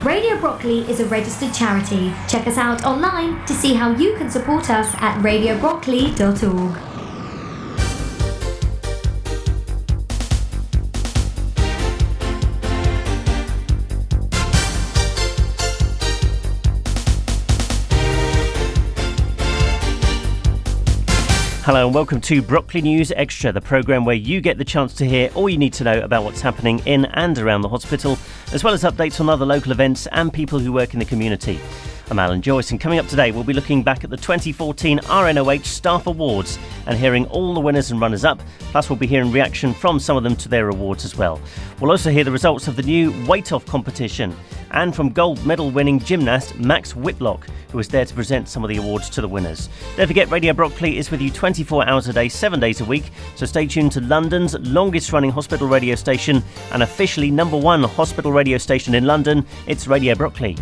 Radio Brockley is a registered charity. Check us out online to see how you can support us at radiobrockley.org. Hello and welcome to Brockley News Extra, the programme where you get the chance to hear all you need to know about what's happening in and around the hospital, as well as updates on other local events and people who work in the community. I'm Alan Joyce, and coming up today we'll be looking back at the 2014 RNOH Staff Awards and hearing all the winners and runners-up, plus we'll be hearing reaction from some of them to their awards as well. We'll also hear the results of the new weight-off competition and from gold medal winning gymnast Max Whitlock, who was there to present some of the awards to the winners. Don't forget, Radio Brockley is with you 24 hours a day, 7 days a week, so stay tuned to London's longest running hospital radio station and officially #1 hospital radio station in London. It's Radio Brockley.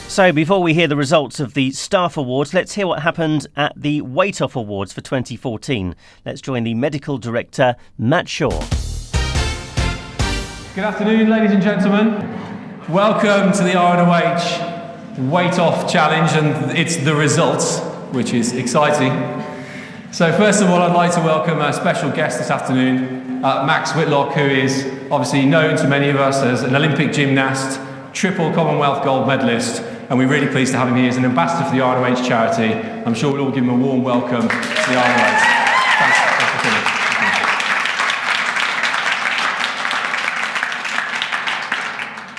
So before we hear the results of the Staff Awards, let's hear what happened at the Weight Off Awards for 2014. Let's join the Medical Director, Matt Shaw. Good afternoon, ladies and gentlemen. Welcome to the RNOH Weight Off Challenge, and it's the results, which is exciting. So first of all, I'd like to welcome a special guest this afternoon, Max Whitlock, who is obviously known to many of us as an Olympic gymnast, triple Commonwealth gold medalist, and we're really pleased to have him here as an ambassador for the RNOH charity. I'm sure we'll all give him a warm welcome to the RNOH. Thanks for coming.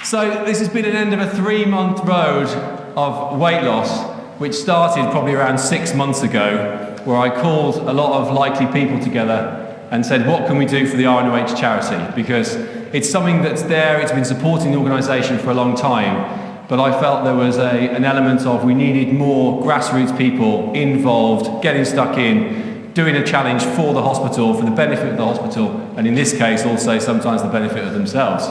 So this has been an end of a 3-month road of weight loss, which started probably around 6 months ago, where I called a lot of likely people together and said, what can we do for the RNOH charity? Because it's something that's there, it's been supporting the organisation for a long time, but I felt there was an element of we needed more grassroots people involved, getting stuck in, doing a challenge for the hospital, for the benefit of the hospital, and in this case also sometimes the benefit of themselves.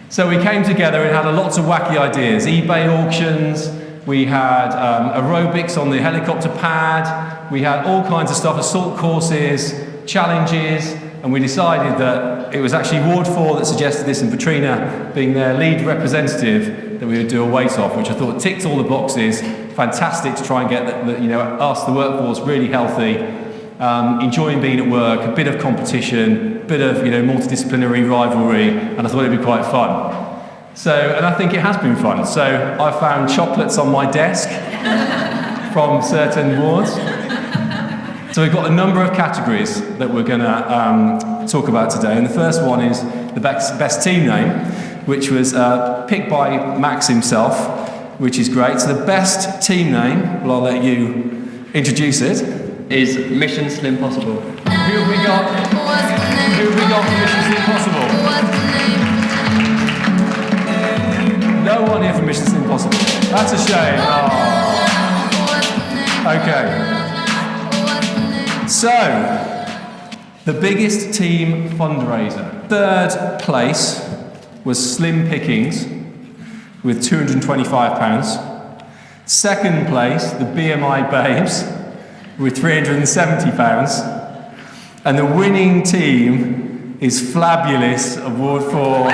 So we came together and had lots of wacky ideas, eBay auctions, we had aerobics on the helicopter pad, we had all kinds of stuff, assault courses, challenges, and we decided that it was actually Ward 4 that suggested this, and Patrina being their lead representative, that we would do a weight off, which I thought ticked all the boxes. Fantastic to try and get us, the workforce, really healthy, enjoying being at work, a bit of competition, a bit of multidisciplinary rivalry, and I thought it'd be quite fun. So, and I think it has been fun. So I found chocolates on my desk from certain wards. So we've got a number of categories that we're going to talk about today, and the first one is the best team name, which was picked by Max himself, which is great. So the best team name, well, I'll let you introduce it, is Mission Slim Possible. Who have we got? Who have we got for Mission Slim Possible? No one here for Mission Slim Possible. That's a shame. Oh. Okay. So, the biggest team fundraiser. Third place was Slim Pickings with £225. Second place, the BMI Babes with £370. And the winning team is Flabulous of Ward 4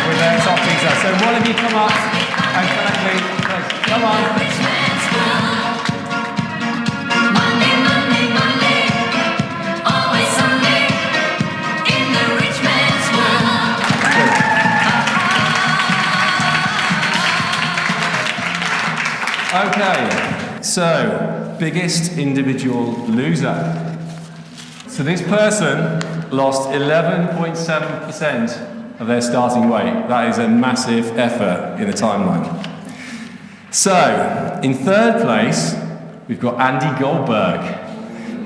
with their top pizza. So one of you come up and kindly, come on. Okay, so biggest individual loser. So this person lost 11.7% of their starting weight. That is a massive effort in the timeline. So, in third place, we've got Andy Goldberg,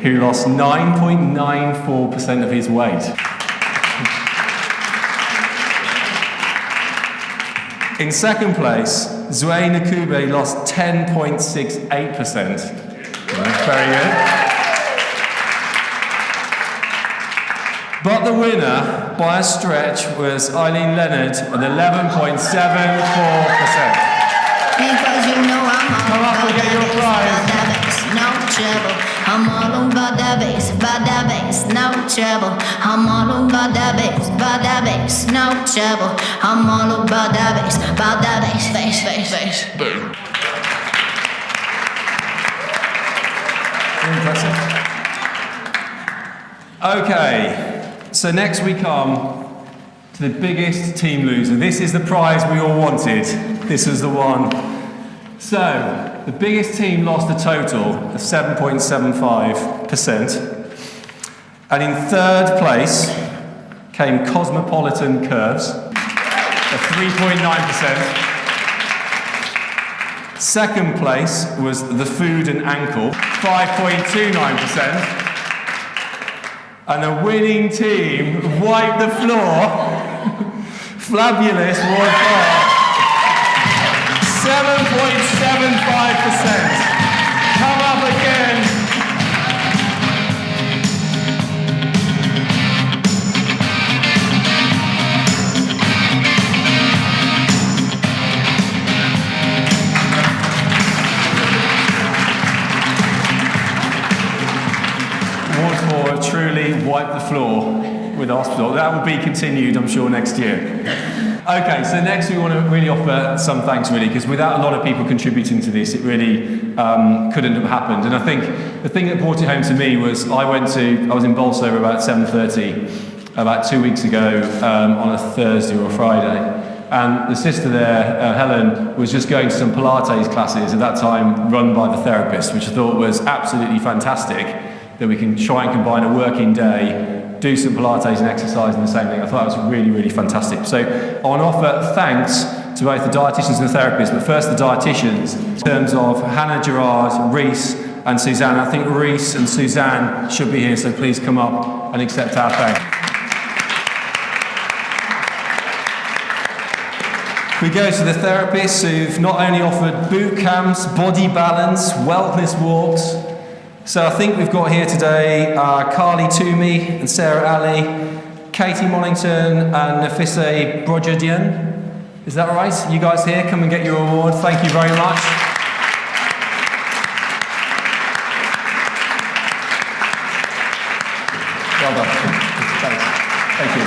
who lost 9.94% of his weight. In second place, Zwe Nakube lost 10.68%. Very good. But the winner, by a stretch, was Eileen Leonard at 11.74%. Because you know I'm all Come up and get your prize. no trouble. I'm all about that bass, no trouble. I'm all about that bass, no trouble. I'm all about that bass, bass. Impressive. Okay, so next we come to the biggest team loser. This is the prize we all wanted. This was the one. So, the biggest team lost a total of 7.75%. And in third place came Cosmopolitan Curves at 3.9%. Second place was The Food and Ankle, 5.29%. And the winning team wiped the floor. Flabulous Ward 7.75%. Come up again. Ward 4 truly wiped the floor with the hospital. That will be continued, I'm sure, next year. Okay, so next we want to really offer some thanks, really, because without a lot of people contributing to this, it really couldn't have happened. And I think the thing that brought it home to me was I was in Bolsover about 7:30 about 2 weeks ago on a Thursday or a Friday. And the sister there, Helen, was just going to some Pilates classes at that time run by the therapist, which I thought was absolutely fantastic, that we can try and combine a working day, do some Pilates and exercise in the same thing. I thought that was really, really fantastic. So I want to offer thanks to both the dietitians and the therapists, but first the dietitians, in terms of Hannah, Gerard, Reese and Suzanne. I think Reese and Suzanne should be here, so please come up and accept our thanks. We go to the therapists who've not only offered boot camps, body balance, wellness walks. So I think we've got here today Carly Toomey and Sarah Ali, Katie Mollington and Nafisa Brojadian. Is that right? You guys here? Come and get your award. Thank you very much. Well done. Thanks. Thank you.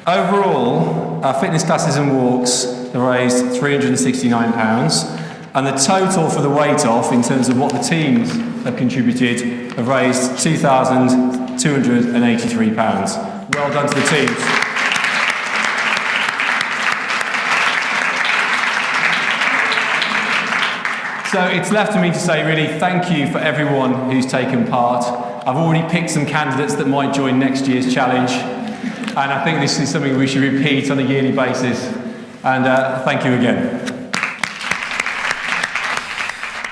Overall, our fitness classes and walks have raised £369. And the total for the weight off, in terms of what the teams have contributed, have raised £2,283. Well done to the teams. So it's left to me to say really thank you for everyone who's taken part. I've already picked some candidates that might join next year's challenge. And I think this is something we should repeat on a yearly basis. And thank you again.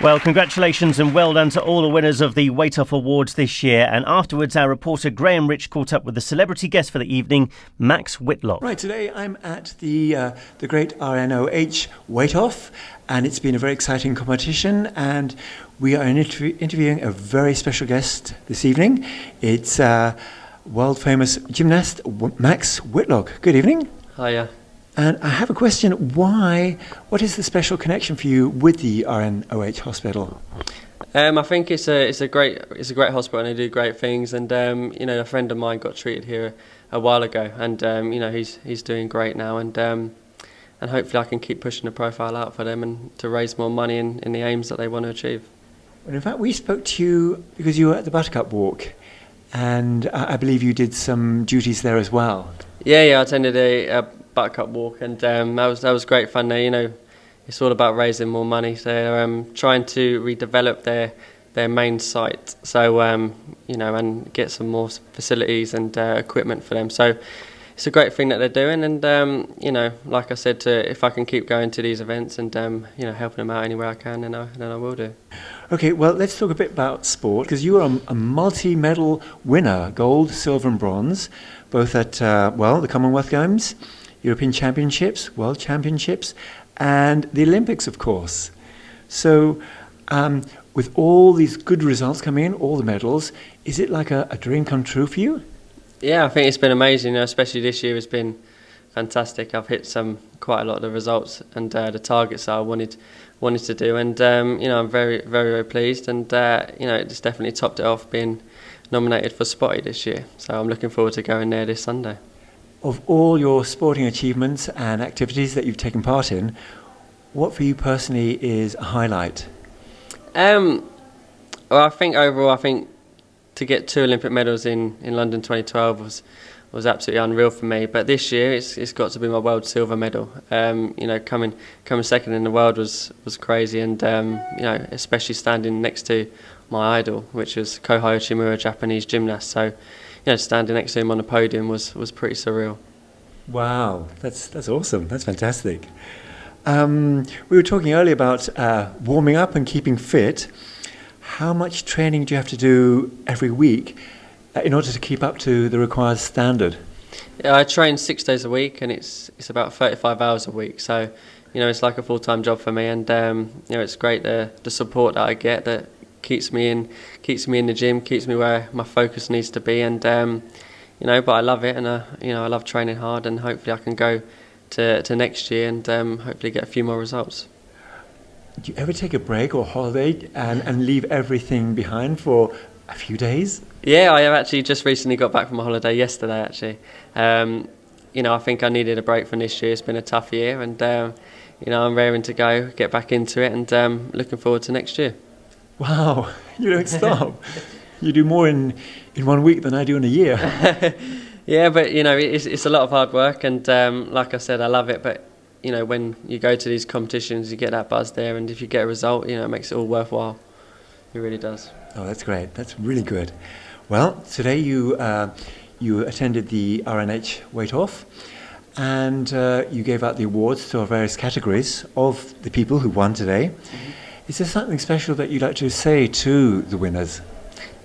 Well, congratulations and well done to all the winners of the Weight Off Awards this year. And afterwards, our reporter Graham Rich caught up with the celebrity guest for the evening, Max Whitlock. Right, today I'm at the great RNOH Weight Off, and it's been a very exciting competition, and we are interviewing a very special guest this evening. It's world famous gymnast Max Whitlock. Good evening. Hiya. And I have a question. What is the special connection for you with the RNOH hospital? I think it's a great hospital and they do great things. And a friend of mine got treated here a while ago, and he's doing great now. And hopefully I can keep pushing the profile out for them and to raise more money in the aims that they want to achieve. Well, in fact, we spoke to you because you were at the Buttercup Walk, and I believe you did some duties there as well. Yeah, I attended a Buttercup Walk, and that was great fun there. It's all about raising more money. So they're trying to redevelop their main site, so and get some more facilities and equipment for them. So it's a great thing that they're doing, and like I said, if I can keep going to these events and helping them out anywhere I can, then I will do. Okay, well, let's talk a bit about sport, because you are a multi-medal winner, gold, silver and bronze, both at the Commonwealth Games, European Championships, World Championships, and the Olympics, of course. So with all these good results coming in, all the medals, is it like a dream come true for you? Yeah, I think it's been amazing, especially this year has been fantastic. I've hit quite a lot of the results and the targets that I wanted to do, and I'm very, very, very pleased. And it's definitely topped it off being nominated for Spotty this year. So I'm looking forward to going there this Sunday. Of all your sporting achievements and activities that you've taken part in, what for you personally is a highlight? Well, I think overall, to get 2 Olympic medals in London 2012 was absolutely unreal for me. But this year, it's got to be my world silver medal. Coming second in the world was crazy, and especially standing next to my idol, which was Kohei Uchimura, a Japanese gymnast. So, standing next to him on the podium was pretty surreal. Wow, that's awesome. That's fantastic. We were talking earlier about warming up and keeping fit. How much training do you have to do every week in order to keep up to the required standard? Yeah, I train 6 days a week, and it's about 35 hours a week. So, it's like a full-time job for me, and it's great the support that I get that keeps me in the gym, keeps me where my focus needs to be, and but I love it, and I love training hard, and hopefully I can go to next year and hopefully get a few more results. Do you ever take a break or holiday and leave everything behind for a few days? Yeah, I have actually just recently got back from a holiday yesterday, actually. I think I needed a break from this year. It's been a tough year, and I'm raring to go, get back into it, and looking forward to next year. Wow, you don't stop. You do more in 1 week than I do in a year. Yeah, but it's a lot of hard work, and like I said, I love it. But when you go to these competitions, you get that buzz there, and if you get a result, it makes it all worthwhile. It really does. Oh, that's great. That's really good. Well, today you attended the RNOH weight off, and you gave out the awards to our various categories of the people who won today. Mm-hmm. Is there something special that you'd like to say to the winners?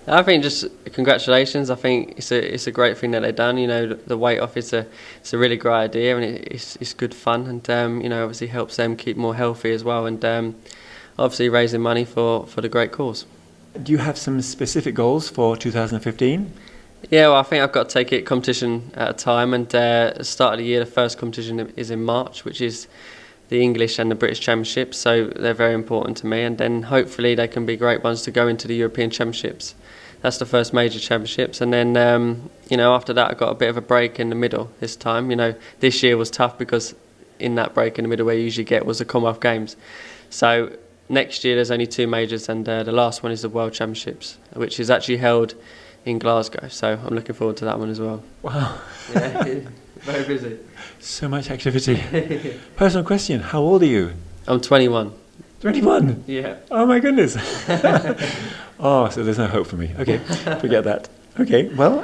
I think just congratulations. I think it's a great thing that they've done. The weight off is a really great idea, and it's good fun, and obviously helps them keep more healthy as well, and obviously raising money for the great cause. Do you have some specific goals for 2015? Yeah, well, I think I've got to take it competition at a time, and at the start of the year, the first competition is in March, which is the English and the British Championships, so they're very important to me, and then hopefully they can be great ones to go into the European Championships. That's the first major championships, and then after that I got a bit of a break in the middle this time. This year was tough because in that break in the middle where you usually get was the Commonwealth Games. So next year there's only 2 majors, and the last one is the World Championships, which is actually held in Glasgow. So I'm looking forward to that one as well. Wow. Yeah, very busy. So much activity. Personal question, how old are you? I'm 21. 21? Yeah. Oh my goodness. Oh, so there's no hope for me. Okay, forget that. Okay, well,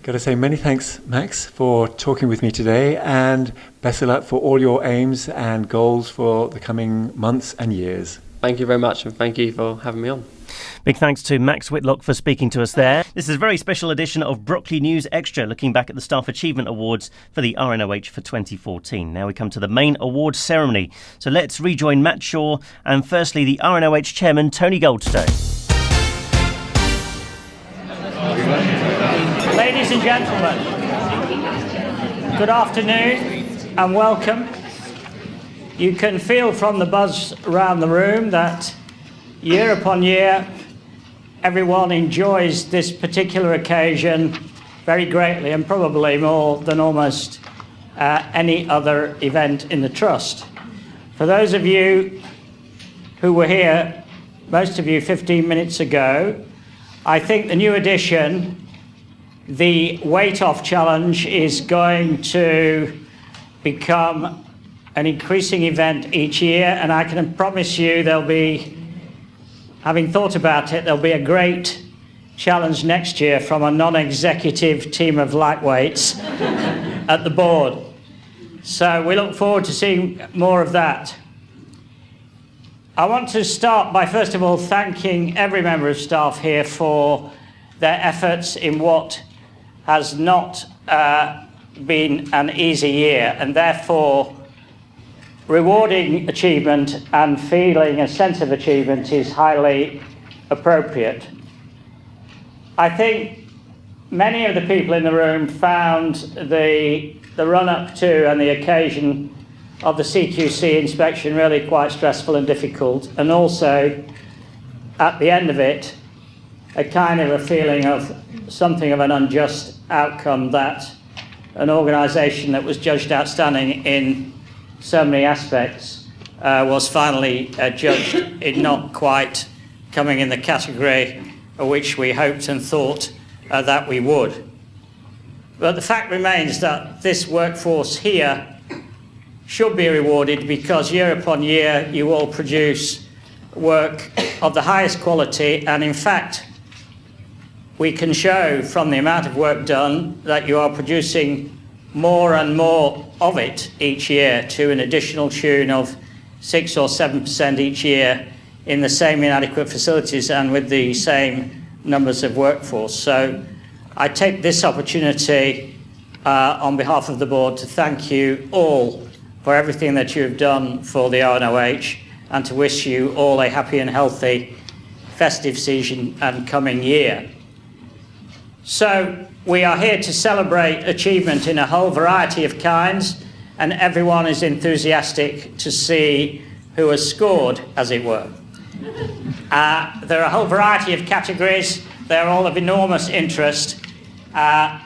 got to say many thanks, Max, for talking with me today, and best of luck for all your aims and goals for the coming months and years. Thank you very much, and thank you for having me on. Big thanks to Max Whitlock for speaking to us there. This is a very special edition of Brockley News Extra, looking back at the Staff Achievement Awards for the RNOH for 2014. Now we come to the main awards ceremony. So let's rejoin Matt Shaw and firstly the RNOH chairman, Tony Goldstone. Ladies and gentlemen, good afternoon and welcome. You can feel from the buzz around the room that year upon year everyone enjoys this particular occasion very greatly, and probably more than almost any other event in the Trust. For those of you who were here, most of you 15 minutes ago, I think the new edition, the Weight Off Challenge, is going to become an increasing event each year, and I can promise you there'll be, having thought about it, there'll be a great challenge next year from a non-executive team of lightweights at the board. So we look forward to seeing more of that. I want to start by first of all thanking every member of staff here for their efforts in what has not been an easy year, and therefore rewarding achievement and feeling a sense of achievement is highly appropriate. I think many of the people in the room found the the run-up to and the occasion of the CQC inspection really quite stressful and difficult, and also at the end of it a kind of a feeling of something of an unjust outcome, that an organisation that was judged outstanding in so many aspects was finally judged in not quite coming in the category which we hoped and thought that we would. But the fact remains that this workforce here should be rewarded, because year upon year you all produce work of the highest quality, and in fact we can show from the amount of work done that you are producing more and more of it each year, to an additional tune of 6 or 7% each year in the same inadequate facilities and with the same numbers of workforce. So I take this opportunity on behalf of the board to thank you all for everything that you have done for the RNOH, and to wish you all a happy and healthy festive season and coming year. So we are here to celebrate achievement in a whole variety of kinds, and everyone is enthusiastic to see who has scored, as it were. There are a whole variety of categories. They're all of enormous interest. And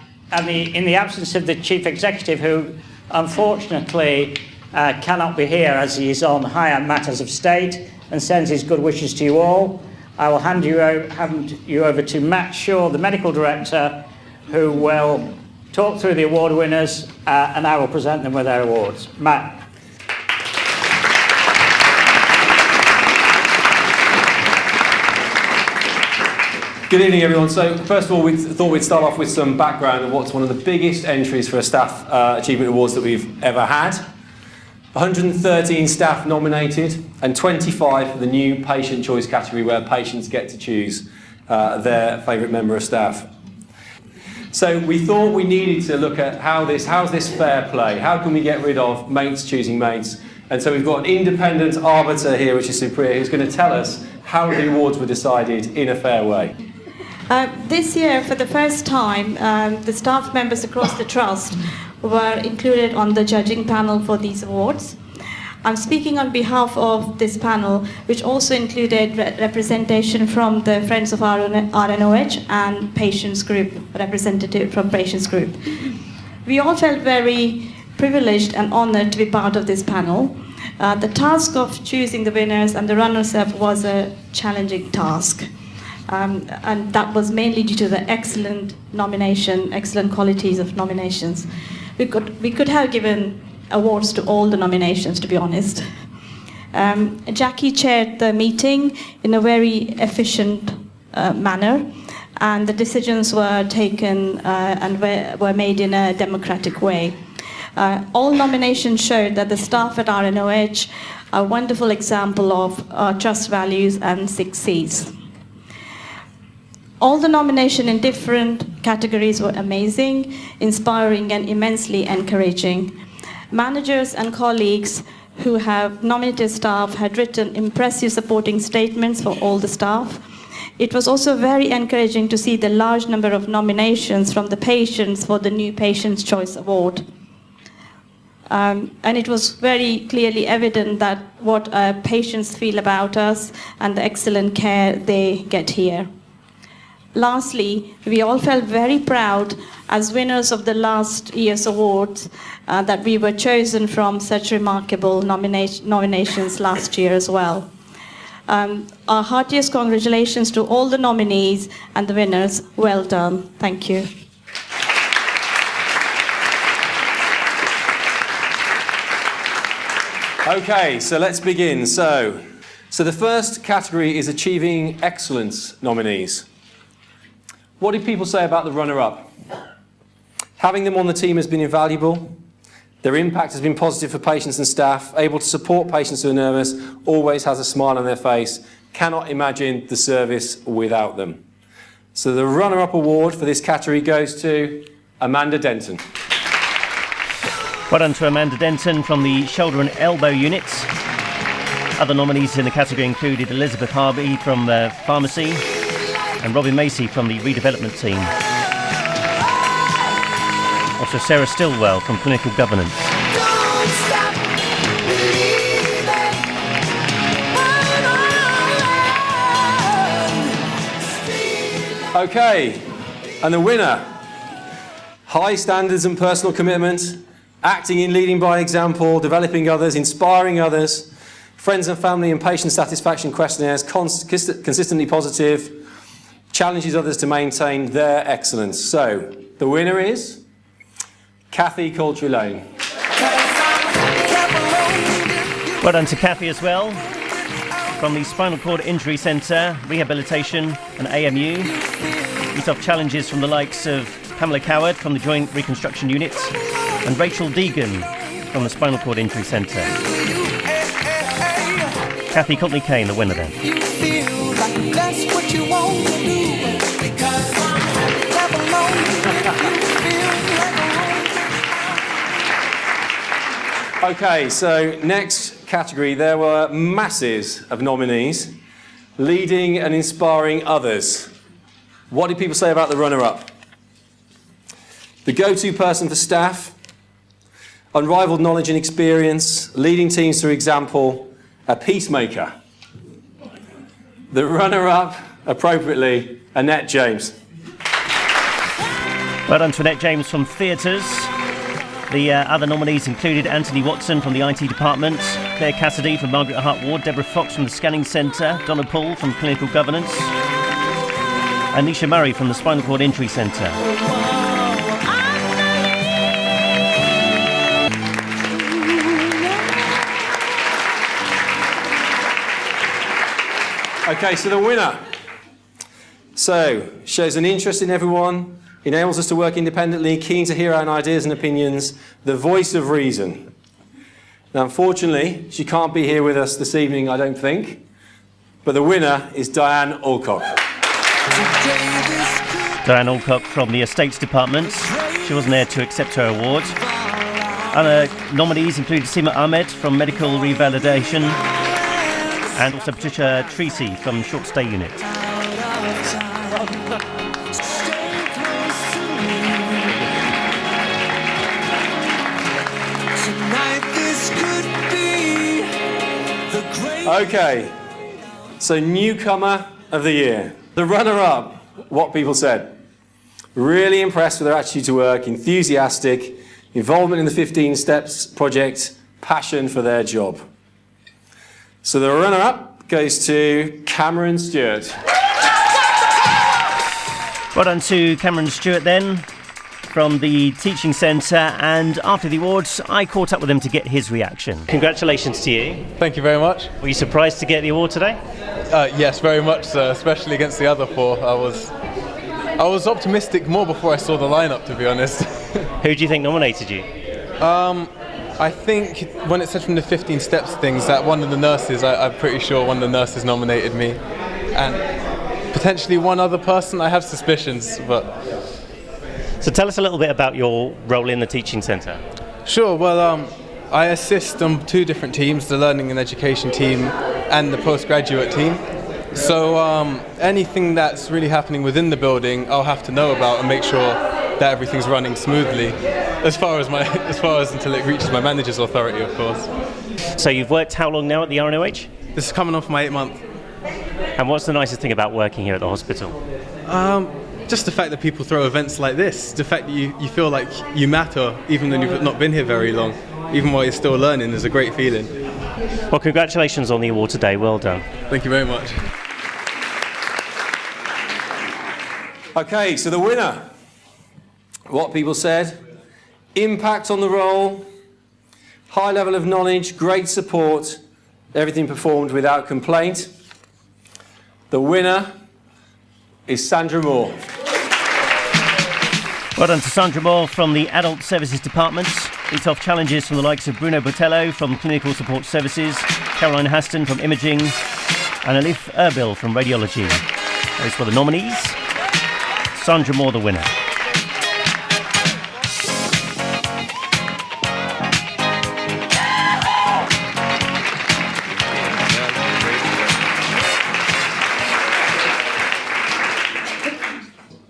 in the absence of the Chief Executive, who unfortunately cannot be here as he is on higher matters of state and sends his good wishes to you all, I will hand you over to Matt Shaw, the Medical Director, who will talk through the award winners and I will present them with their awards. Matt. Good evening, everyone. So first of all, we thought we'd start off with some background on what's one of the biggest entries for a staff achievement awards that we've ever had. 113 staff nominated and 25 for the new patient choice category, where patients get to choose their favourite member of staff. So we thought we needed to look at how's this fair play? How can we get rid of mates choosing mates? And so we've got an independent arbiter here, which is Supriya, who's going to tell us how the awards were decided in a fair way. This year, for the first time, the staff members across the Trust were included on the judging panel for these awards. I'm speaking on behalf of this panel, which also included representation from the Friends of RNOH and Patients Group, representative from Patients Group. We all felt very privileged and honoured to be part of this panel. The task of choosing the winners and the runners-up was a challenging task. And that was mainly due to the excellent qualities of nominations. We could have given awards to all the nominations, to be honest. Jackie chaired the meeting in a very efficient manner, and the decisions were taken and were made in a democratic way. All nominations showed that the staff at RNOH are a wonderful example of trust values and 6 Cs. All the nominations in different categories were amazing, inspiring, and immensely encouraging. Managers and colleagues who have nominated staff had written impressive supporting statements for all the staff. It was also very encouraging to see the large number of nominations from the patients for the new Patients' Choice Award. And it was very clearly evident that what patients feel about us and the excellent care they get here. Lastly, we all felt very proud as winners of the last year's awards that we were chosen from such remarkable nominations last year as well. Our heartiest congratulations to all the nominees and the winners. Well done. Thank you. Okay, so let's begin. So the first category is Achieving Excellence nominees. What did people say about the runner-up? Having them on the team has been invaluable. Their impact has been positive for patients and staff, able to support patients who are nervous, always has a smile on their face, cannot imagine the service without them. So the runner-up award for this category goes to Amanda Denton. Well done to Amanda Denton from the shoulder and elbow units. Other nominees in the category included Elizabeth Harvey from the pharmacy and Robin Macy from the redevelopment team. Also Sarah Stillwell from Clinical Governance. Okay, and the winner, high standards and personal commitment, acting in leading by example, developing others, inspiring others, friends and family and patient satisfaction questionnaires, consistently positive, challenges others to maintain their excellence. So, the winner is Kathy Coultree-Lane. Well done to Kathy as well, from the Spinal Cord Injury Centre, Rehabilitation and AMU. We have challenges from the likes of Pamela Coward from the Joint Reconstruction Unit and Rachel Deegan from the Spinal Cord Injury Centre. Kathy Coultree-Kane, the winner then. You feel like that's what you want to do, because clap along if you feel like a Okay, so next category, there were masses of nominees, leading and inspiring others. What did people say about the runner-up? The go-to person for staff, unrivaled knowledge and experience, leading teams through example, a peacemaker. The runner-up, appropriately, Annette James. Well done to Annette James from Theatres. The other nominees included Anthony Watson from the IT department, Claire Cassidy from Margaret Hart Ward, Deborah Fox from the Scanning Centre, Donna Paul from Clinical Governance, and Nisha Murray from the Spinal Cord Injury Centre. Okay, so the winner. So, shows an interest in everyone, enables us to work independently, keen to hear our own ideas and opinions, the voice of reason. Now, unfortunately, she can't be here with us this evening, I don't think, but the winner is Diane Alcock. Diane Alcock from the Estates Department. She wasn't there to accept her award. Other nominees included Seema Ahmed from Medical Revalidation and also Patricia Treacy from Short Stay Unit. Okay, so newcomer of the year. The runner-up, what people said. Really impressed with their attitude to work, enthusiastic, involvement in the 15 Steps project, passion for their job. So the runner-up goes to Cameron Stewart. Well done to Cameron Stewart then, from the Teaching Centre, and after the awards I caught up with him to get his reaction. Congratulations to you. Thank you very much. Were you surprised to get the award today? Yes, very much so, especially against the other four. I was optimistic more before I saw the lineup, to be honest. Who do you think nominated you? I think when it said from the 15 Steps things that one of the nurses, I'm pretty sure one of the nurses nominated me, and potentially one other person. I have suspicions, but... So tell us a little bit about your role in the Teaching Centre. Sure, well, I assist on two different teams, the Learning and Education team and the Postgraduate team. So anything that's really happening within the building, I'll have to know about and make sure that everything's running smoothly, as far as until it reaches my manager's authority, of course. So you've worked how long now at the RNOH? This is coming on for my 8th month. And what's the nicest thing about working here at the hospital? Just the fact that people throw events like this, the fact that you feel like you matter even though you've not been here very long, even while you're still learning, is a great feeling. Well, congratulations on the award today, well done. Thank you very much. Okay, so the winner. What people said. Impact on the role, high level of knowledge, great support, everything performed without complaint. The winner is Sandra Moore. Well done to Sandra Moore from the Adult Services Department. Beat off challenges from the likes of Bruno Botello from Clinical Support Services, Caroline Haston from Imaging, and Alif Erbil from Radiology. Those were the nominees. Sandra Moore, the winner.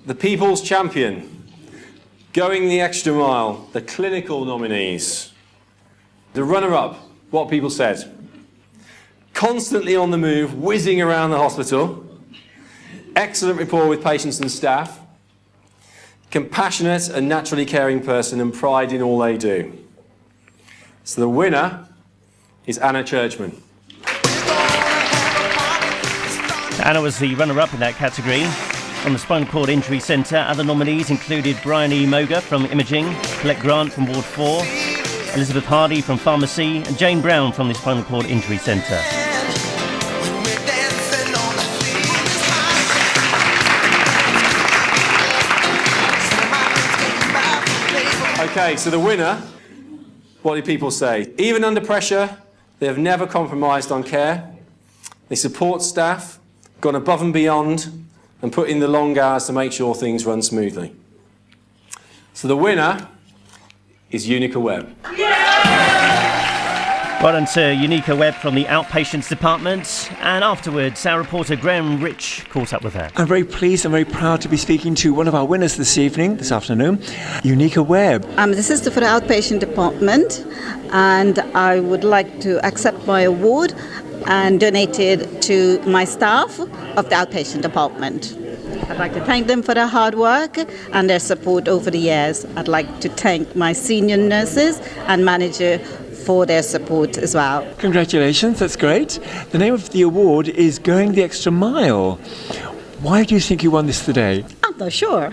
The People's Champion. Going the extra mile, the clinical nominees. The runner-up, what people said. Constantly on the move, whizzing around the hospital. Excellent rapport with patients and staff. Compassionate and naturally caring person and pride in all they do. So the winner is Anna Churchman. Anna was the runner-up in that category. From the Spinal Cord Injury Centre, other nominees included Brian E. Moga from Imaging, Colette Grant from Ward 4, Elizabeth Hardy from Pharmacy, and Jane Brown from the Spinal Cord Injury Centre. Okay, so the winner, what did people say? Even under pressure, they have never compromised on care. They support staff, gone above and beyond, and put in the long hours to make sure things run smoothly. So the winner is Unica Webb. Well done to Unica Webb from the Outpatients Department. And afterwards, our reporter Graham Rich caught up with her. I'm very pleased and very proud to be speaking to one of our winners this afternoon, Unica Webb. I'm the sister for the Outpatient Department, and I would like to accept my award and donate it to my staff of the Outpatient Department. I'd like to thank them for their hard work and their support over the years. I'd like to thank my senior nurses and manager for their support as well. Congratulations, that's great. The name of the award is Going the Extra Mile. Why do you think you won this today? I'm not sure.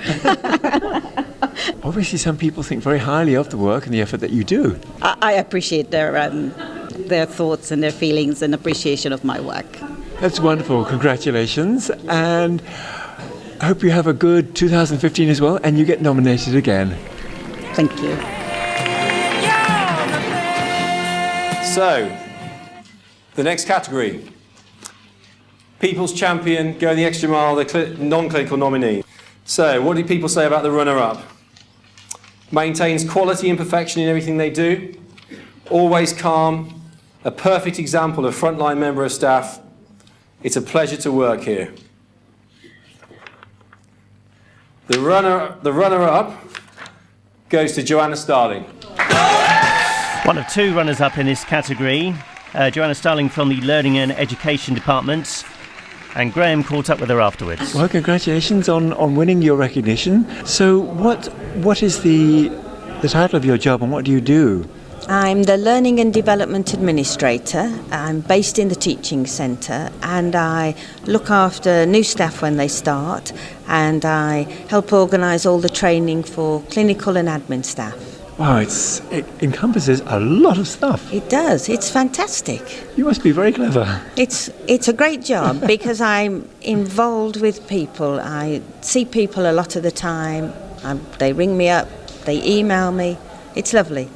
Obviously, some people think very highly of the work and the effort that you do. I appreciate their thoughts and their feelings and appreciation of my work. That's wonderful. Congratulations. And I hope you have a good 2015 as well and you get nominated again. Thank you. So, the next category. People's Champion, Go the Extra Mile, the non-clinical nominee. So, what did people say about the runner-up? Maintains quality and perfection in everything they do. Always calm. A perfect example of frontline member of staff. It's a pleasure to work here. The runner-up goes to Joanna Starling. One of two runners-up in this category. Joanna Starling from the Learning and Education Department. And Graham caught up with her afterwards. Well, congratulations on winning your recognition. So what is the title of your job and what do you do? I'm the Learning and Development Administrator. I'm based in the Teaching Centre and I look after new staff when they start and I help organise all the training for clinical and admin staff. Wow, it encompasses a lot of stuff. It does. It's fantastic. You must be very clever. It's a great job because I'm involved with people. I see people a lot of the time. They ring me up, they email me. It's lovely.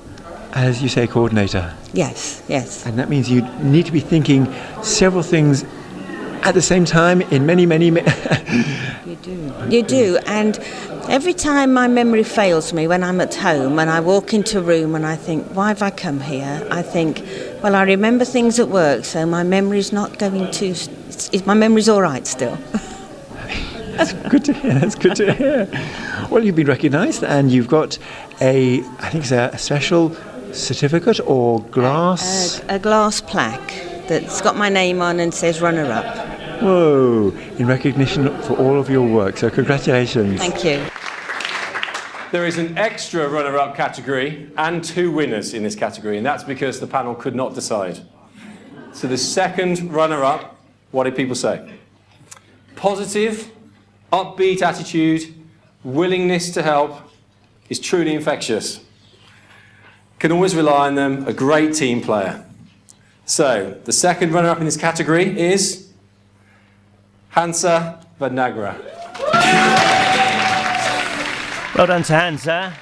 As you say, coordinator. Yes, yes. And that means you need to be thinking several things at the same time in many... You do, and every time my memory fails me when I'm at home and I walk into a room and I think, why have I come here? I think, well, I remember things at work, so my memory's not going to... my memory's all right still. That's good to hear, that's good to hear. Well, you've been recognised and you've got I think it's a special certificate or glass... A glass plaque that's got my name on and says runner-up. Whoa, in recognition for all of your work, so congratulations. Thank you. There is an extra runner-up category and two winners in this category, and that's because the panel could not decide. So the second runner-up, what did people say? Positive, upbeat attitude, willingness to help is truly infectious. Can always rely on them, a great team player. So the second runner-up in this category is Hansa Vanagra. Well done to Hansa.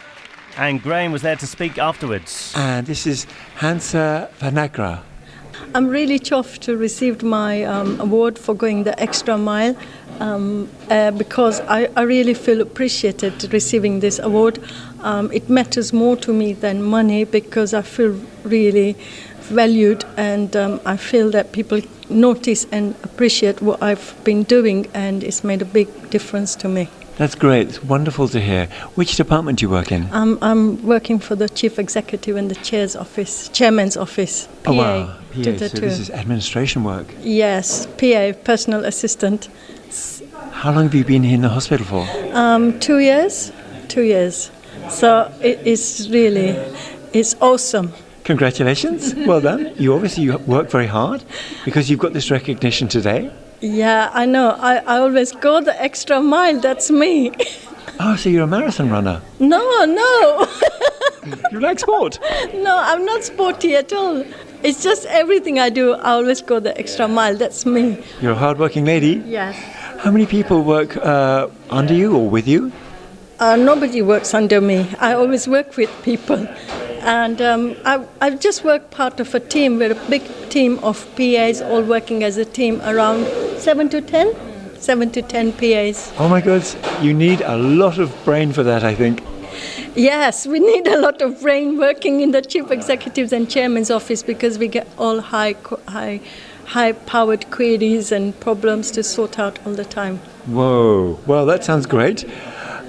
And Graham was there to speak afterwards. And this is Hansa Vanagra. I'm really chuffed to receive my award for going the extra mile because I really feel appreciated receiving this award. It matters more to me than money because I feel really valued and I feel that people notice and appreciate what I've been doing and it's made a big difference to me. That's great. It's wonderful to hear. Which department do you work in? I'm working for the chief executive and the chairman's office. PA. Oh, wow. PA. To the So two. this is administration work. Yes, PA, personal assistant. How long have you been here in the hospital for? 2 years. 2 years. So it is really, it's awesome. Congratulations. Well done. You obviously work very hard because you've got this recognition today. Yeah, I know. I always go the extra mile. That's me. Oh, so you're a marathon runner. No. You like sport? No, I'm not sporty at all. It's just everything I do, I always go the extra mile. That's me. You're a hard-working lady. Yes. How many people work under you or with you? Nobody works under me. I always work with people. And I've just worked part of a team. We're a big team of PAs all working as a team, around 7 to 10 PAs. Oh my God, you need a lot of brain for that, I think. Yes, we need a lot of brain working in the chief executive's and chairman's office because we get all high-powered queries and problems to sort out all the time. Whoa, well, that sounds great.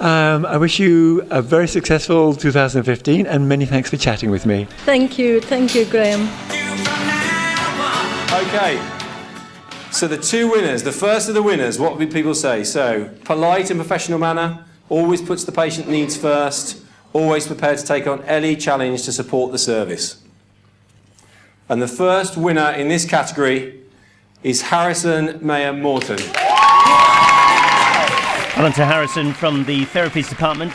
I wish you a very successful 2015 and many thanks for chatting with me. Thank you, Graham. Okay, so the two winners, the first of the winners, what would people say? So, polite and professional manner, always puts the patient needs first, always prepared to take on any challenge to support the service. And the first winner in this category is Harrison Mayer Morton. Well done to Harrison from the Therapies Department.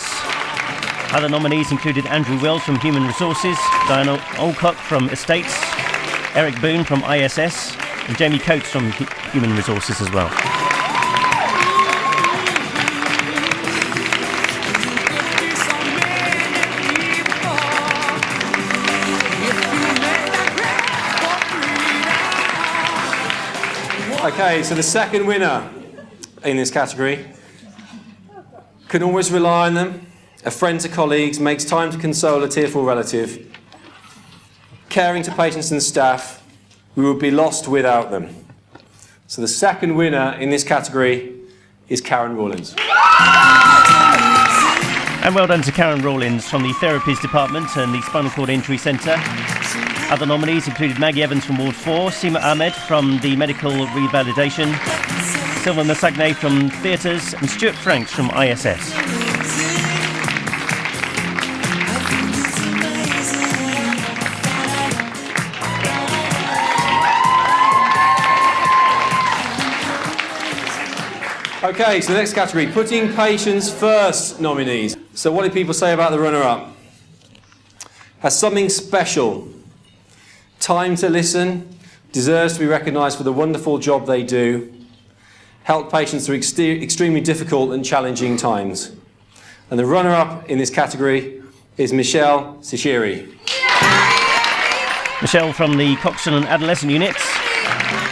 Other nominees included Andrew Wills from Human Resources, Diana Olcock from Estates, Eric Boone from ISS, and Jamie Coates from Human Resources as well. Okay, so the second winner in this category can always rely on them. A friend to colleagues, makes time to console a tearful relative. Caring to patients and staff, we would be lost without them. So the second winner in this category is Karen Rawlins. And well done to Karen Rawlins from the Therapies Department and the Spinal Cord Injury Centre. Other nominees included Maggie Evans from Ward 4, Seema Ahmed from the Medical Revalidation, Sylvain Massagne from Theatres, and Stuart Franks from ISS. Okay, so the next category, putting patients first nominees. So what did people say about the runner-up? Has something special, time to listen, deserves to be recognised for the wonderful job they do, help patients through extremely difficult and challenging times. And the runner-up in this category is Michelle Sishiri. Michelle from the Coxon and Adolescent Units.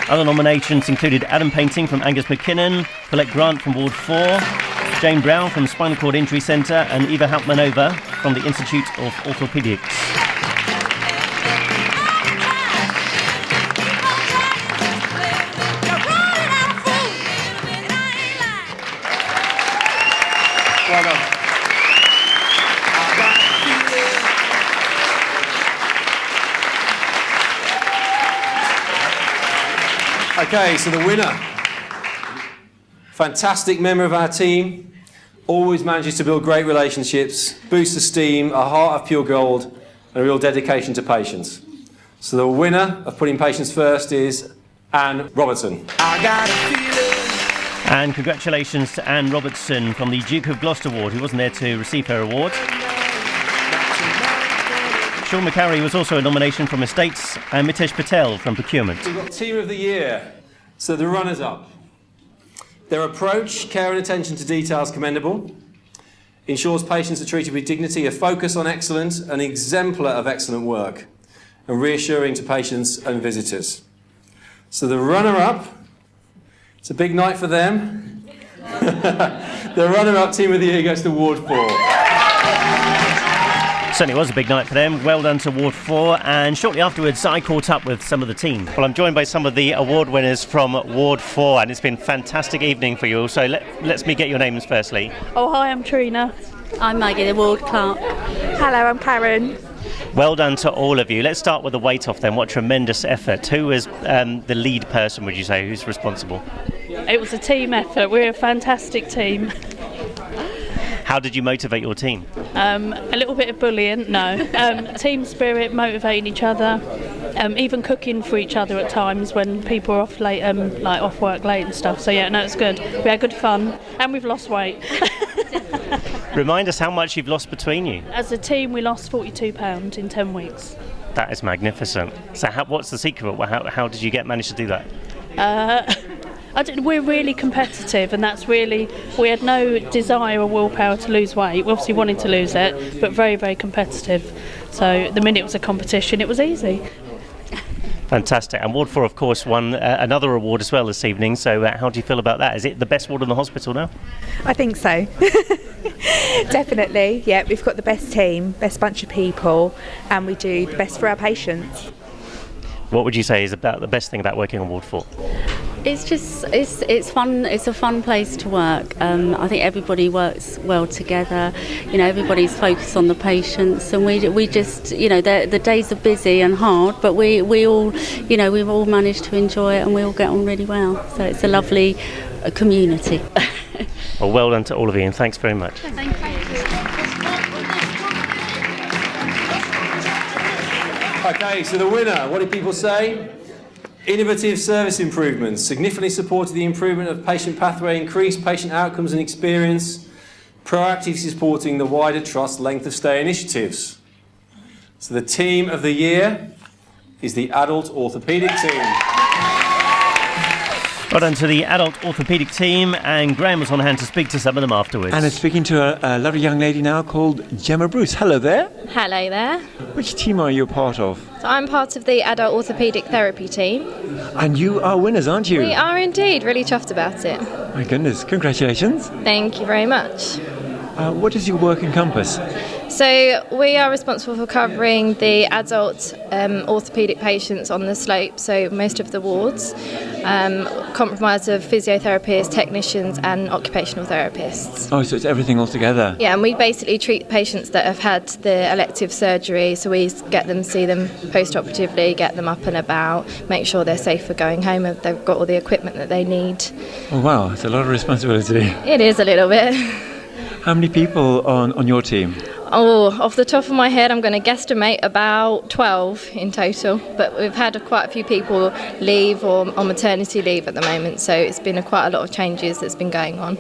Other nominations included Adam Painting from Angus McKinnon, Colette Grant from Ward 4, Jane Brown from Spinal Cord Injury Centre, and Eva Hauptmanova from the Institute of Orthopaedics. Well done. Okay, so the winner, fantastic member of our team, always manages to build great relationships, boosts esteem, a heart of pure gold, and a real dedication to patients. So the winner of putting patients first is Anne Robertson. And congratulations to Anne Robertson from the Duke of Gloucester Ward, who wasn't there to receive her award. Sean McCarry was also a nomination from Estates, and Mitesh Patel from Procurement. We've got Team of the Year. So the runners-up. Their approach, care and attention to detail is commendable. Ensures patients are treated with dignity, a focus on excellence, an exemplar of excellent work, and reassuring to patients and visitors. So the runner-up, it's a big night for them. The runner-up Team of the Year goes to Ward 4. Certainly was a big night for them. Well done to Ward 4, and shortly afterwards I caught up with some of the team. Well, I'm joined by some of the award winners from Ward 4, and it's been a fantastic evening for you all. So let's me get your names firstly. Oh, hi, I'm Trina. I'm Maggie, the Ward Clerk. Hello, I'm Karen. Well done to all of you. Let's start with the weight off then. What tremendous effort. Who was the lead person, would you say? Who's responsible? It was a team effort. We're a fantastic team. How did you motivate your team? A little bit of bullying, no. Team spirit, motivating each other, even cooking for each other at times when people are off late, like off work late and stuff. So yeah, no, it's good. We had good fun, and we've lost weight. Remind us how much you've lost between you. As a team, we lost 42 pounds in 10 weeks. That is magnificent. So what's the secret? How did you manage to do that? We're really competitive, and that's really, we had no desire or willpower to lose weight. We obviously wanted to lose it, but very, very competitive. So the minute it was a competition, it was easy. Fantastic. And Ward 4, of course, won another award as well this evening. So how do you feel about that? Is it the best ward in the hospital now? I think so. Definitely. Yeah, we've got the best team, best bunch of people, and we do the best for our patients. What would you say is about the best thing about working on Ward 4? It's just it's fun. It's a fun place to work. I think everybody works well together. You know, everybody's focused on the patients, and we just, you know, the days are busy and hard, but we all, you know, we've all managed to enjoy it, and we all get on really well. So it's a lovely community. Well done to all of you, and thanks very much. Thank you. Okay, so the winner, what did people say? Innovative service improvements, significantly supported the improvement of patient pathway, increased patient outcomes and experience, proactively supporting the wider trust length of stay initiatives. So the team of the year is the adult orthopaedic team. Well done to the adult orthopaedic team, and Graham was on hand to speak to some of them afterwards. And I'm speaking to a lovely young lady now called Gemma Bruce. Hello there. Hello there. Which team are you a part of? So I'm part of the adult orthopaedic therapy team. And you are winners, aren't you? We are indeed. Really chuffed about it. My goodness, congratulations. Thank you very much. What does your work encompass? So we are responsible for covering the adult orthopaedic patients on the slope, so most of the wards, comprised of physiotherapists, technicians and occupational therapists. Oh, so it's everything all together? Yeah, and we basically treat patients that have had the elective surgery, so we get them, see them post-operatively, get them up and about, make sure they're safe for going home, if they've got all the equipment that they need. Oh wow, it's a lot of responsibility. It is a little bit. How many people on your team? Oh, off the top of my head, I'm going to guesstimate about 12 in total. But we've had quite a few people leave or on maternity leave at the moment, so it's been quite a lot of changes that's been going on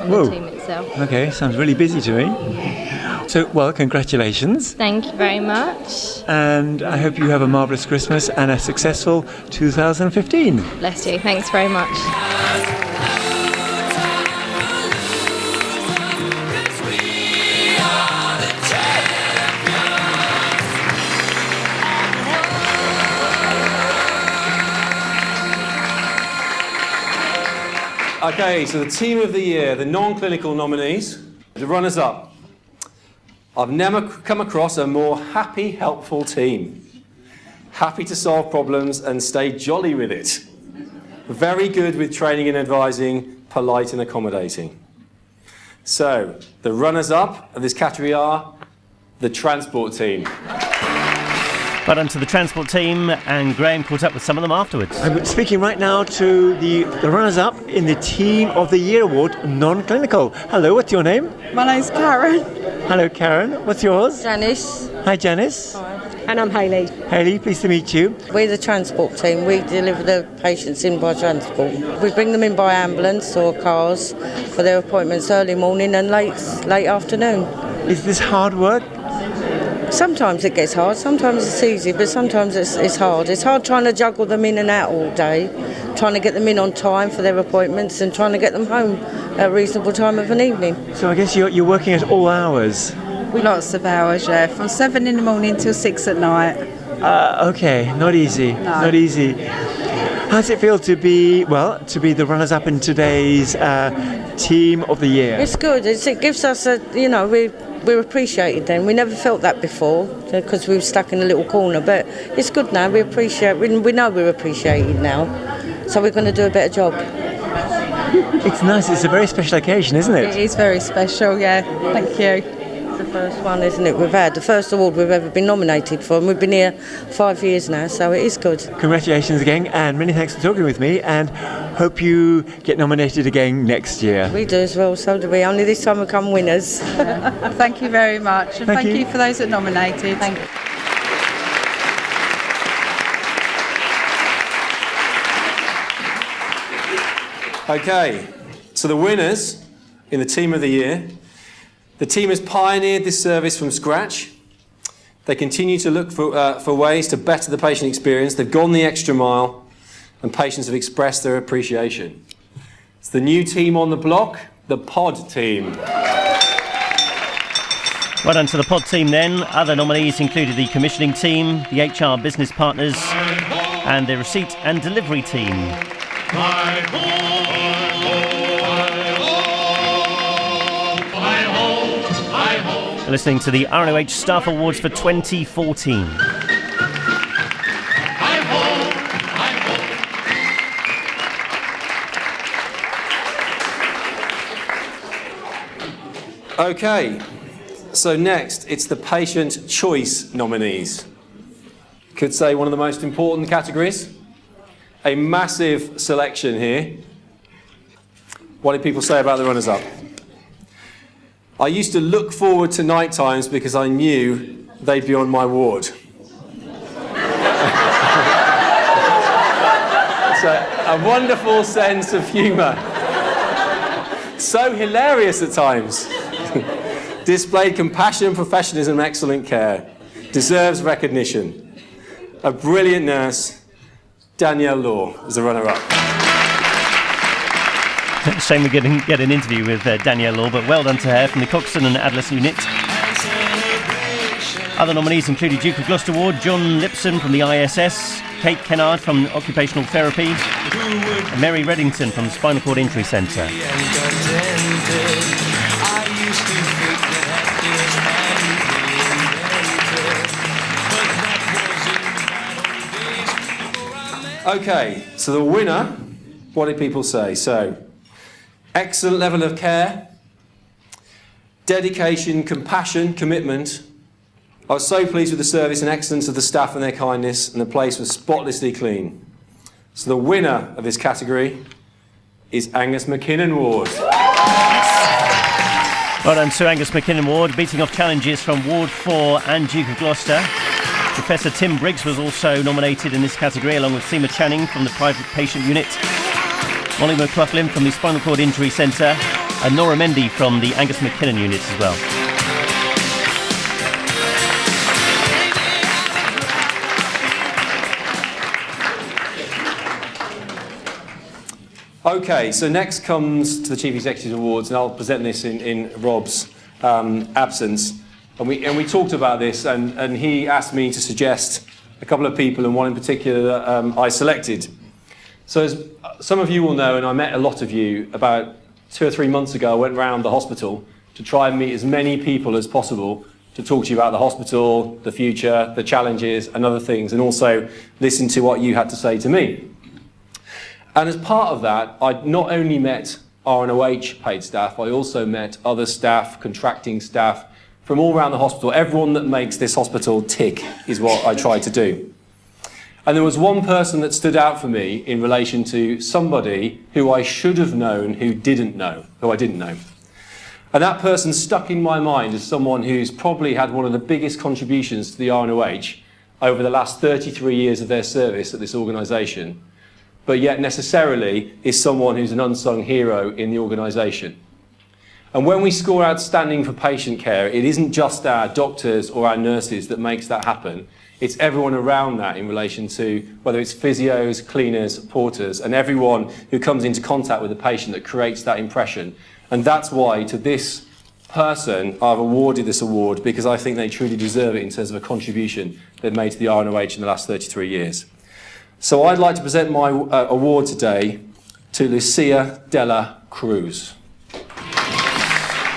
the team itself. Okay, sounds really busy to me. So, well, congratulations. Thank you very much. And I hope you have a marvellous Christmas and a successful 2015. Bless you. Thanks very much. Okay, so the team of the year, the non-clinical nominees, the runners-up. I've never come across a more happy, helpful team. Happy to solve problems and stay jolly with it. Very good with training and advising, polite and accommodating. So, the runners-up of this category are the transport team. Well done to the transport team, and Graham caught up with some of them afterwards. I'm speaking right now to the runners-up in the Team of the Year Award, non-clinical. Hello, what's your name? My name's Karen. Hello, Karen. What's yours? Janice. Hi, Janice. Hi. And I'm Hayley. Hayley, pleased to meet you. We're the transport team. We deliver the patients in by transport. We bring them in by ambulance or cars for their appointments early morning and late afternoon. Is this hard work? Sometimes it gets hard, sometimes it's easy, but sometimes it's hard. It's hard trying to juggle them in and out all day, trying to get them in on time for their appointments and trying to get them home at a reasonable time of an evening. So I guess you're working at all hours? Lots of hours, yeah, from 7 in the morning till 6 at night. Okay, not easy, not easy. How does it feel to be the runners-up in today's Team of the Year? It's good. It gives us we're appreciated then. We never felt that before because we were stuck in a little corner, but it's good now. We know we're appreciated now, so we're going to do a better job. It's nice. It's a very special occasion, isn't it? It is very special, yeah. Thank you. It's the first one, isn't it? We've had the first award we've ever been nominated for, and we've been here 5 years now, so it is good. Congratulations again, and many thanks for talking with me, and hope you get nominated again next year. We do as well, so do we. Only this time we come winners. Thank you very much, and thank you for those that nominated. Thank you. Okay, so the winners in the Team of the Year. The team has pioneered this service from scratch. They continue to look for ways to better the patient experience. They've gone the extra mile, and patients have expressed their appreciation. It's the new team on the block, the Pod team. Well done to the Pod team then. Other nominees included the commissioning team, the HR business partners, and the receipt and delivery team. You're listening to the RNOH Staff Awards for 2014. Okay, so next it's the Patient Choice nominees. Could say one of the most important categories. A massive selection here. What did people say about the runners-up? I used to look forward to night times because I knew they'd be on my ward. So, a wonderful sense of humour. So hilarious at times. Displayed compassion, professionalism, excellent care. Deserves recognition. A brilliant nurse, Danielle Law, is the runner-up. Shame we didn't get an interview with Danielle Law, but well done to her from the Coxon and Adlis unit. Other nominees included Duke of Gloucester Ward, John Lipson from the ISS, Kate Kennard from Occupational Therapy, and Mary Reddington from the Spinal Cord Injury Centre. Okay, so the winner, what did people say? So, excellent level of care, dedication, compassion, commitment. I was so pleased with the service and excellence of the staff and their kindness, and the place was spotlessly clean. So the winner of this category is Angus McKinnon Ward. Well done to Angus McKinnon Ward, beating off challenges from Ward 4 and Duke of Gloucester. Professor Tim Briggs was also nominated in this category, along with Seema Channing from the Private Patient Unit, Molly McLaughlin from the Spinal Cord Injury Centre, and Nora Mendy from the Angus McKinnon Unit as well. Okay, so next comes to the Chief Executive Awards, and I'll present this in Rob's absence. And we talked about this, and he asked me to suggest a couple of people, and one in particular that I selected. So as some of you will know, and I met a lot of you, about 2 or 3 months ago, I went round the hospital to try and meet as many people as possible to talk to you about the hospital, the future, the challenges, and other things, and also listen to what you had to say to me. And as part of that, I not only met RNOH paid staff, I also met other staff, contracting staff, from all around the hospital. Everyone that makes this hospital tick is what I tried to do. And there was one person that stood out for me in relation to somebody who I should have known who I didn't know. And that person stuck in my mind as someone who's probably had one of the biggest contributions to the RNOH over the last 33 years of their service at this organisation, but yet necessarily is someone who's an unsung hero in the organisation. And when we score outstanding for patient care, it isn't just our doctors or our nurses that makes that happen. It's everyone around that in relation to whether it's physios, cleaners, porters, and everyone who comes into contact with the patient that creates that impression. And that's why to this person I've awarded this award, because I think they truly deserve it in terms of a contribution they've made to the RNOH in the last 33 years. So I'd like to present my award today to Lucia Della Cruz.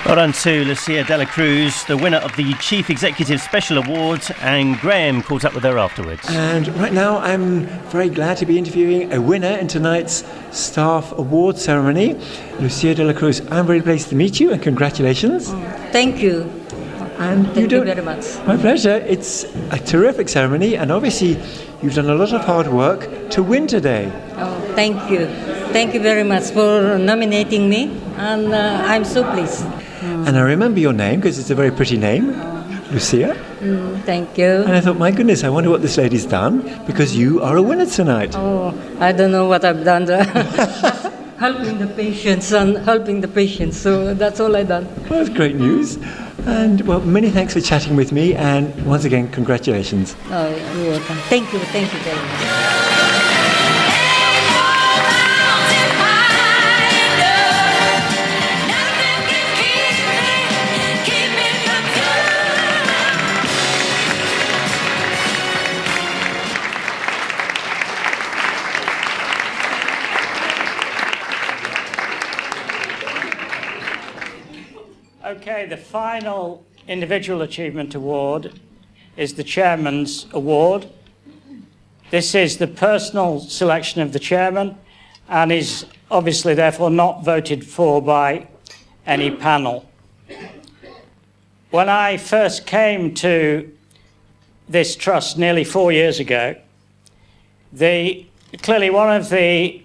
Well done to Lucia Dela Cruz, the winner of the Chief Executive Special Award, and Graham caught up with her afterwards. And right now I'm very glad to be interviewing a winner in tonight's Staff Award ceremony. Lucia Dela Cruz, I'm very pleased to meet you and congratulations. Thank you. And Thank you very much. My pleasure. It's a terrific ceremony and obviously you've done a lot of hard work to win today. Oh, thank you. Thank you very much for nominating me, and I'm so pleased. And I remember your name because it's a very pretty name, Lucia. Thank you. And I thought, my goodness, I wonder what this lady's done because you are a winner tonight. Oh, I don't know what I've done. Helping the patients and helping the patients, so that's all I've done. Well, that's great news. And, well, many thanks for chatting with me, and once again, congratulations. Oh, you're welcome. Thank you very much. Okay, the final Individual Achievement Award is the Chairman's Award. This is the personal selection of the Chairman and is obviously therefore not voted for by any panel. When I first came to this trust nearly 4 years ago, clearly one of the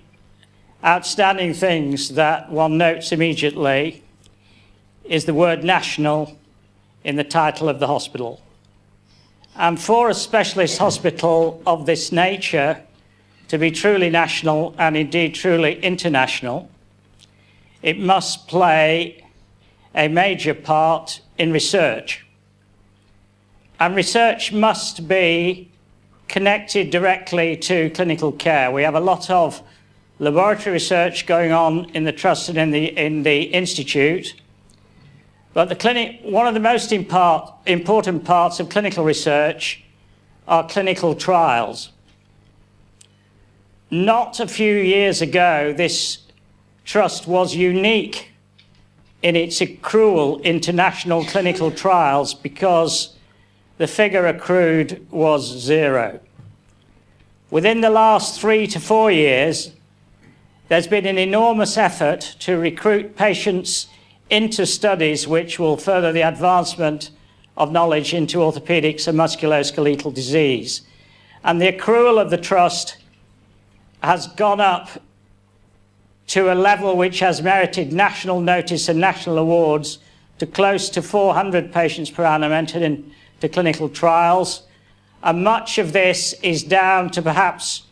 outstanding things that one notes immediately is the word national in the title of the hospital. And for a specialist hospital of this nature to be truly national and indeed truly international, it must play a major part in research. And research must be connected directly to clinical care. We have a lot of laboratory research going on in the trust and in the institute. But one of the most important parts of clinical research are clinical trials. Not a few years ago, this trust was unique in its accrual into national clinical trials because the figure accrued was 0. Within the last 3 to 4 years, there's been an enormous effort to recruit patients into studies which will further the advancement of knowledge into orthopaedics and musculoskeletal disease. And the accrual of the trust has gone up to a level which has merited national notice and national awards to close to 400 patients per annum entered into clinical trials. And much of this is down to perhaps,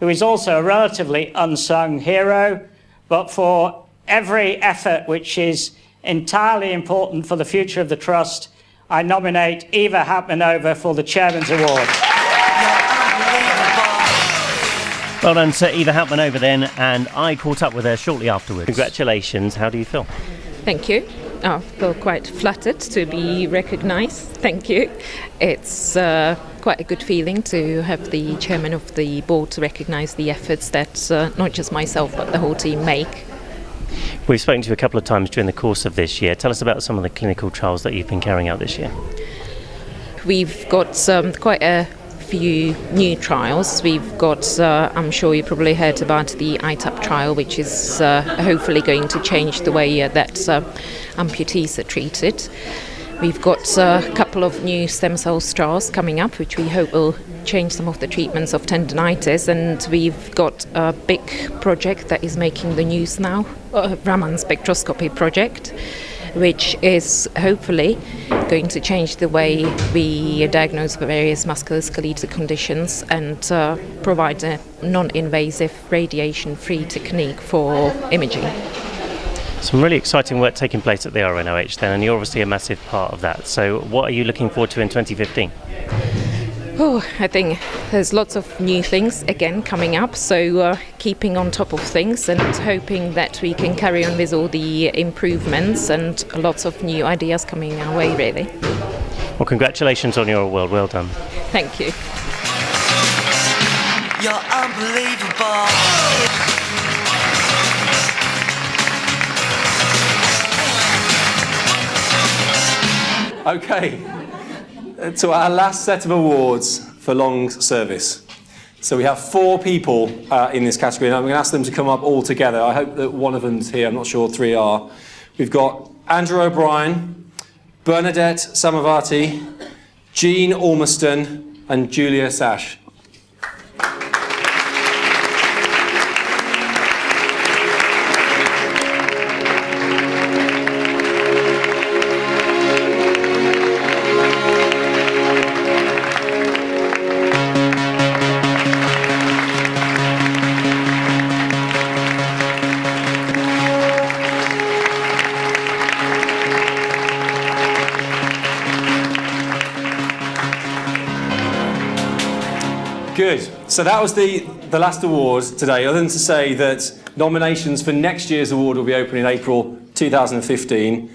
who is also a relatively unsung hero, but for every effort which is entirely important for the future of the Trust, I nominate Eva Hapmanova for the Chairman's Award. Well done to Eva Hapmanova then, and I caught up with her shortly afterwards. Congratulations, how do you feel? Thank you. I feel quite flattered to be recognised. Thank you. It's quite a good feeling to have the Chairman of the Board to recognise the efforts that not just myself but the whole team make. We've spoken to you a couple of times during the course of this year. Tell us about some of the clinical trials that you've been carrying out this year. We've got quite a few new trials. We've got, I'm sure you probably heard about the ITAP trial, which is hopefully going to change the way that amputees are treated. We've got a couple of new stem cell trials coming up, which we hope will change some of the treatments of tendinitis. And we've got a big project that is making the news now, Raman spectroscopy project, which is hopefully going to change the way we diagnose various musculoskeletal conditions and provide a non-invasive radiation-free technique for imaging. Some really exciting work taking place at the RNOH then, and you're obviously a massive part of that. So what are you looking forward to in 2015? Oh, I think there's lots of new things again coming up, so keeping on top of things and hoping that we can carry on with all the improvements and lots of new ideas coming our way, really. Well, congratulations on your award. Well done. Thank you. You're unbelievable. Okay, to our last set of awards for long service. So we have 4 people in this category, and I'm going to ask them to come up all together. I hope that one of them's here. I'm not sure 3 are. We've got Andrew O'Brien, Bernadette Samavati, Jean Ormiston, and Julia Sash. Good. So that was the last award today, other than to say that nominations for next year's award will be open in April 2015.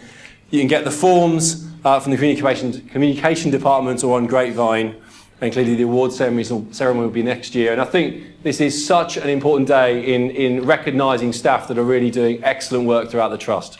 You can get the forms from the communication department or on Grapevine, and clearly the award ceremony will be next year. And I think this is such an important day in recognising staff that are really doing excellent work throughout the Trust.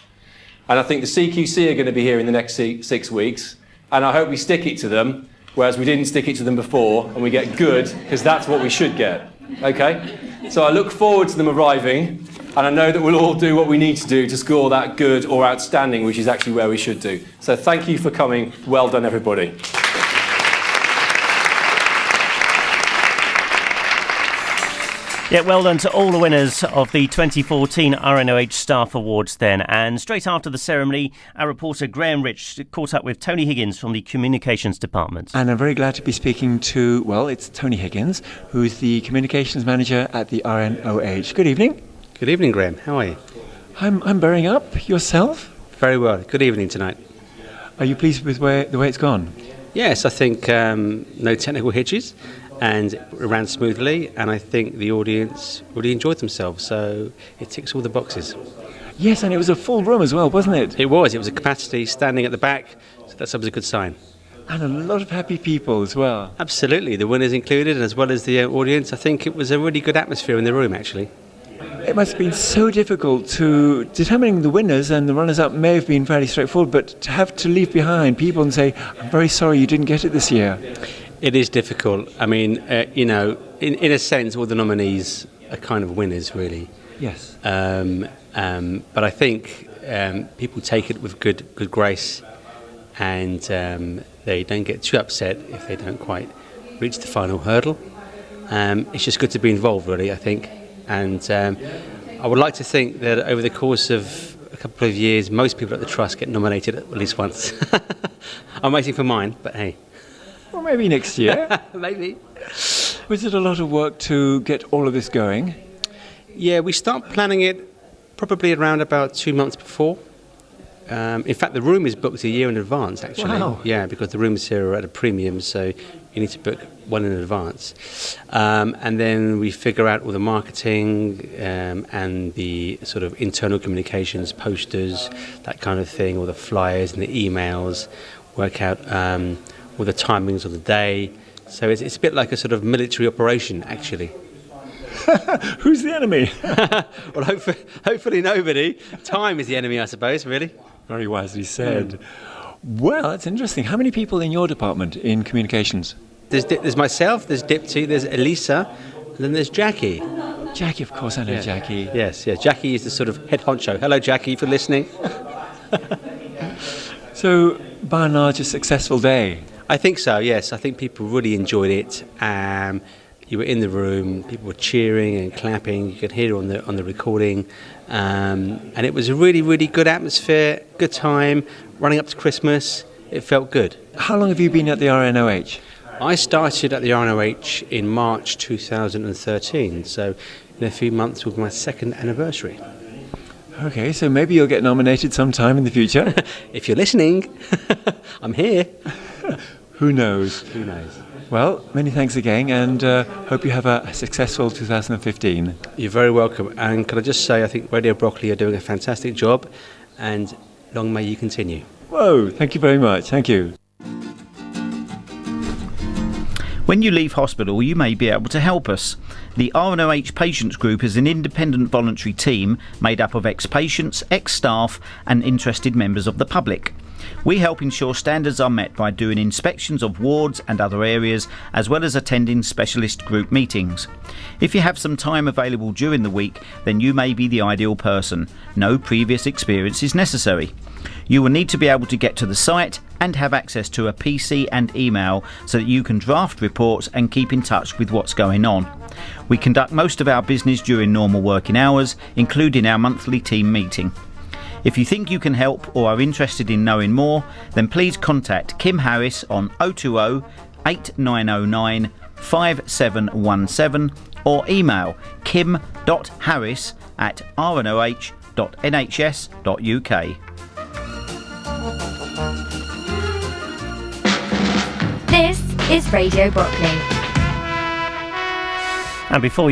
And I think the CQC are going to be here in the next 6 weeks, and I hope we stick it to them, whereas we didn't stick it to them before, and we get good, because that's what we should get, okay? So I look forward to them arriving, and I know that we'll all do what we need to do to score that good or outstanding, which is actually where we should do. So thank you for coming. Well done, everybody. Yeah, well done to all the winners of the 2014 RNOH Staff Awards then. And straight after the ceremony, our reporter Graham Rich caught up with Tony Higgins from the Communications Department. And I'm very glad to be speaking to, well, it's Tony Higgins, who's the Communications Manager at the RNOH. Good evening. Good evening, Graham. How are you? I'm bearing up. Yourself? Very well. Good evening tonight. Are you pleased with the way it's gone? Yes, I think no technical hitches. And it ran smoothly, and I think the audience really enjoyed themselves, so it ticks all the boxes. Yes, and it was a full room as well, wasn't it? It was a capacity standing at the back, so that's always a good sign. And a lot of happy people as well. Absolutely, the winners included, as well as the audience. I think it was a really good atmosphere in the room, actually. It must have been so difficult to determining the winners, and the runners-up may have been fairly straightforward, but to have to leave behind people and say, I'm very sorry you didn't get it this year. It is difficult. I mean, in a sense, all the nominees are kind of winners, really. Yes. But I think people take it with good grace, and they don't get too upset if they don't quite reach the final hurdle. It's just good to be involved, really, I think. And I would like to think that over the course of a couple of years, most people at the Trust get nominated at least once. I'm waiting for mine, but hey. Well, maybe next year. Maybe. Was it a lot of work to get all of this going? Yeah, we start planning it probably around about 2 months before. In fact, the room is booked a year in advance, actually. Wow. Yeah, because the rooms here are at a premium, so you need to book one in advance. And then we figure out all the marketing and the sort of internal communications, posters, that kind of thing, all the flyers and the emails, work out all the timings of the day. So it's a bit like a sort of military operation, actually. Who's the enemy? Well, hopefully nobody. Time is the enemy, I suppose, really. Very wisely said. Well, that's interesting. How many people in your department in communications? There's myself, there's Dipti, there's Elisa, and then there's Jackie. Jackie, of course, I know Jackie. Yes. Jackie is the sort of head honcho. Hello, Jackie, for listening. So, by and large, a successful day? I think so, yes. I think people really enjoyed it. You were in the room, people were cheering and clapping. You could hear it on the recording. And it was a really, really good atmosphere, good time. Running up to Christmas, it felt good. How long have you been at the RNOH? I started at the RNOH in March 2013, so in a few months will be my second anniversary. Okay, so maybe you'll get nominated sometime in the future. If you're listening, I'm here. Who knows? Who knows? Well, many thanks again, and hope you have a successful 2015. You're very welcome. And can I just say, I think Radio Brockley are doing a fantastic job, and long may you continue. Whoa, thank you very much. Thank you. When you leave hospital, you may be able to help us. The RNOH Patients Group is an independent voluntary team made up of ex-patients, ex-staff and interested members of the public. We help ensure standards are met by doing inspections of wards and other areas, as well as attending specialist group meetings. If you have some time available during the week, then you may be the ideal person. No previous experience is necessary. You will need to be able to get to the site and have access to a PC and email so that you can draft reports and keep in touch with what's going on. We conduct most of our business during normal working hours, including our monthly team meeting. If you think you can help or are interested in knowing more, then please contact Kim Harris on 020 8909 5717 or email kim.harris@rnoh.nhs.uk. This is Radio Brockley. And before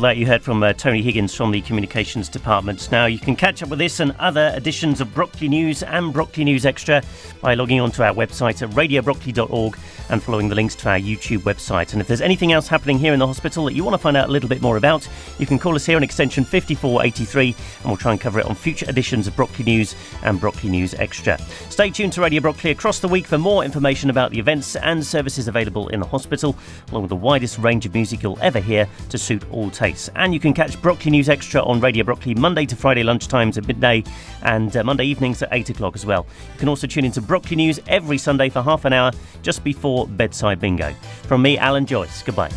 that, you heard from Tony Higgins from the Communications Department. Now, you can catch up with this and other editions of Brockley News and Brockley News Extra by logging on to our website at radiobrockley.org and following the links to our YouTube website. And if there's anything else happening here in the hospital that you want to find out a little bit more about, you can call us here on extension 5483 and we'll try and cover it on future editions of Brockley News and Brockley News Extra. Stay tuned to Radio Brockley across the week for more information about the events and services available in the hospital, along with the widest range of music you'll ever hear to suit all tastes. And you can catch Brockley News Extra on Radio Brockley Monday to Friday lunchtimes at midday and Monday evenings at 8 o'clock as well. You can also tune into Brockley News every Sunday for half an hour just before bedside bingo. From me, Alan Joyce, goodbye.